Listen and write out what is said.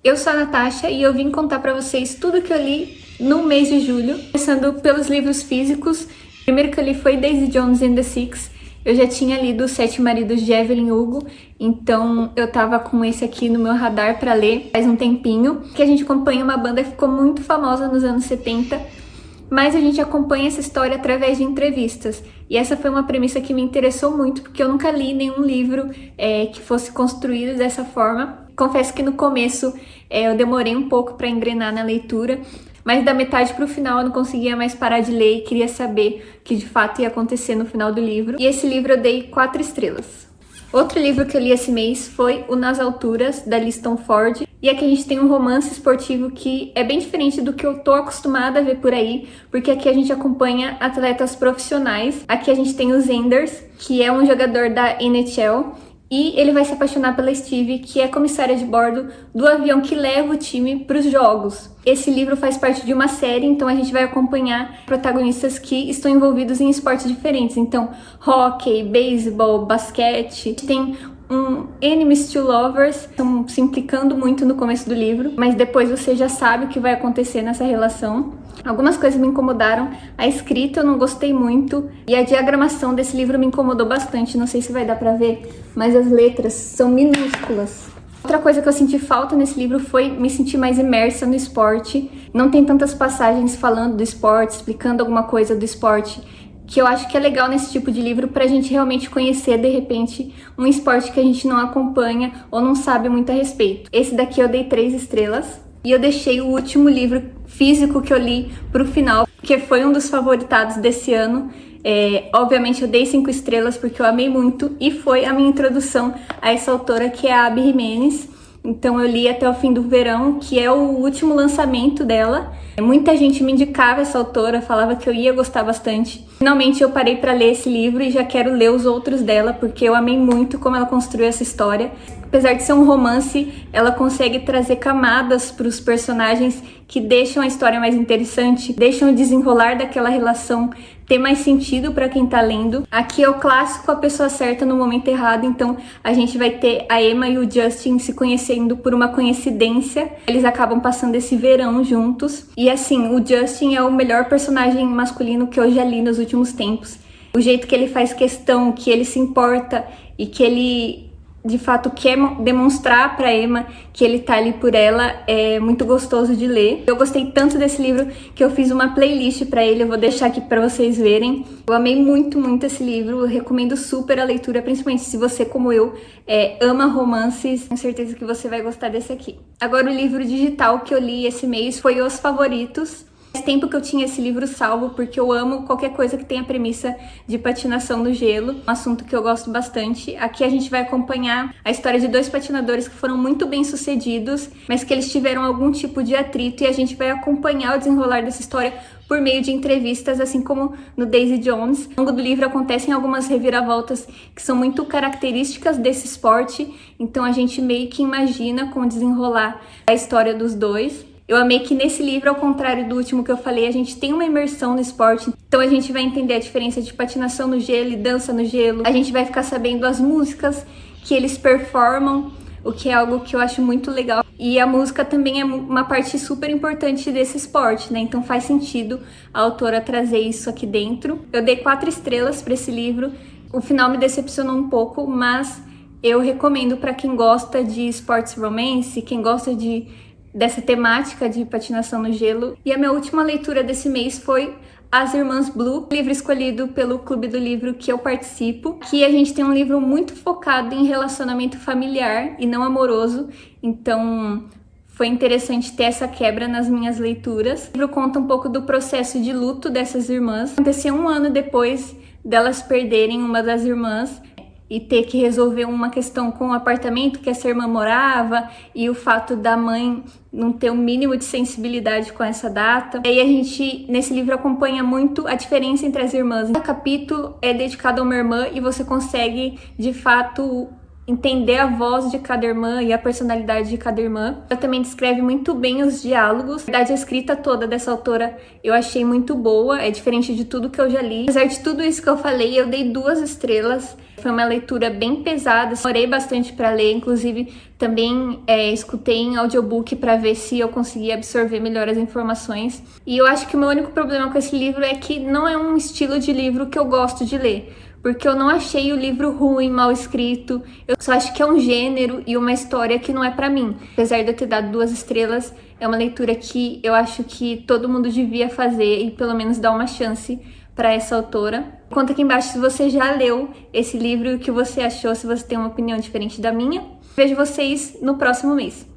Eu sou a Natasha e eu vim contar pra vocês tudo que eu li no mês de julho, começando pelos livros físicos. O primeiro que eu li foi Daisy Jones and the Six. Eu já tinha lido Os Sete Maridos de Evelyn Hugo, então eu tava com esse aqui no meu radar pra ler faz um tempinho. Que a gente acompanha uma banda que ficou muito famosa nos anos 70, mas a gente acompanha essa história através de entrevistas. E essa foi uma premissa que me interessou muito, porque eu nunca li nenhum livro que fosse construído dessa forma. Confesso que no começo eu demorei um pouco para engrenar na leitura, mas da metade para o final eu não conseguia mais parar de ler e queria saber o que de fato ia acontecer no final do livro. E esse livro eu dei 4 estrelas. Outro livro que eu li esse mês foi o Nas Alturas, da Liston Ford. E aqui a gente tem um romance esportivo que é bem diferente do que eu tô acostumada a ver por aí, porque aqui a gente acompanha atletas profissionais. Aqui a gente tem o Zenders, que é um jogador da NHL, e ele vai se apaixonar pela Stevie, que é comissária de bordo do avião que leva o time para os jogos. Esse livro faz parte de uma série, então a gente vai acompanhar protagonistas que estão envolvidos em esportes diferentes. Então, hóquei, beisebol, basquete. Tem Enemies to Lovers, estão se implicando muito no começo do livro, mas depois você já sabe o que vai acontecer nessa relação. Algumas coisas me incomodaram, a escrita eu não gostei muito e a diagramação desse livro me incomodou bastante, não sei se vai dar pra ver, mas as letras são minúsculas. Outra coisa que eu senti falta nesse livro foi me sentir mais imersa no esporte. Não tem tantas passagens falando do esporte, explicando alguma coisa do esporte, que eu acho que é legal nesse tipo de livro pra gente realmente conhecer, de repente, um esporte que a gente não acompanha ou não sabe muito a respeito. Esse daqui eu dei 3 estrelas. E eu deixei o último livro físico que eu li pro final, que foi um dos favoritados desse ano. Obviamente eu dei 5 estrelas porque eu amei muito e foi a minha introdução a essa autora, que é a Abby Jimenez. Então eu li até o fim do verão, que é o último lançamento dela. Muita gente me indicava essa autora, falava que eu ia gostar bastante. Finalmente eu parei para ler esse livro e já quero ler os outros dela, porque eu amei muito como ela construiu essa história. Apesar de ser um romance, ela consegue trazer camadas para os personagens que deixam a história mais interessante, deixam o desenrolar daquela relação ter mais sentido para quem tá lendo. Aqui é o clássico, a pessoa certa no momento errado, então a gente vai ter a Emma e o Justin se conhecendo por uma coincidência. Eles acabam passando esse verão juntos. E assim, o Justin é o melhor personagem masculino que eu já li nos últimos tempos. O jeito que ele faz questão, que ele se importa e que ele de fato quer demonstrar pra Emma que ele tá ali por ela, é muito gostoso de ler. Eu gostei tanto desse livro que eu fiz uma playlist pra ele, eu vou deixar aqui pra vocês verem. Eu amei muito, muito esse livro, eu recomendo super a leitura, principalmente se você, como eu, ama romances. Tenho certeza que você vai gostar desse aqui. Agora, o livro digital que eu li esse mês foi Os Favoritos. Faz tempo que eu tinha esse livro salvo, porque eu amo qualquer coisa que tenha premissa de patinação no gelo, um assunto que eu gosto bastante. Aqui a gente vai acompanhar a história de 2 patinadores que foram muito bem sucedidos, mas que eles tiveram algum tipo de atrito, e a gente vai acompanhar o desenrolar dessa história por meio de entrevistas, assim como no Daisy Jones. Ao longo do livro acontecem algumas reviravoltas que são muito características desse esporte, então a gente meio que imagina como desenrolar a história dos dois. Eu amei que nesse livro, ao contrário do último que eu falei, a gente tem uma imersão no esporte. Então a gente vai entender a diferença de patinação no gelo e dança no gelo. A gente vai ficar sabendo as músicas que eles performam, o que é algo que eu acho muito legal. E a música também é uma parte super importante desse esporte, né? Então faz sentido a autora trazer isso aqui dentro. Eu dei 4 estrelas para esse livro. O final me decepcionou um pouco, mas eu recomendo para quem gosta de sports romance, quem gosta dessa temática de patinação no gelo. E a minha última leitura desse mês foi As Irmãs Blue, livro escolhido pelo Clube do Livro que eu participo. Aqui a gente tem um livro muito focado em relacionamento familiar e não amoroso, então foi interessante ter essa quebra nas minhas leituras. O livro conta um pouco do processo de luto dessas irmãs. Aconteceu 1 ano depois delas perderem uma das irmãs e ter que resolver uma questão com o apartamento que essa irmã morava e o fato da mãe não ter o mínimo de sensibilidade com essa data. E aí a gente, nesse livro, acompanha muito a diferença entre as irmãs. Cada capítulo é dedicado a uma irmã e você consegue, de fato, entender a voz de cada irmã e a personalidade de cada irmã. Ela também descreve muito bem os diálogos. Na verdade, a escrita toda dessa autora eu achei muito boa, é diferente de tudo que eu já li. Apesar de tudo isso que eu falei, eu dei 2 estrelas. Foi uma leitura bem pesada, orei bastante para ler, inclusive também escutei em audiobook para ver se eu conseguia absorver melhor as informações. E eu acho que o meu único problema com esse livro é que não é um estilo de livro que eu gosto de ler, porque eu não achei o livro ruim, mal escrito. Eu só acho que é um gênero e uma história que não é pra mim. Apesar de eu ter dado 2 estrelas, é uma leitura que eu acho que todo mundo devia fazer e pelo menos dar uma chance para essa autora. Conta aqui embaixo se você já leu esse livro e o que você achou, se você tem uma opinião diferente da minha. Vejo vocês no próximo mês.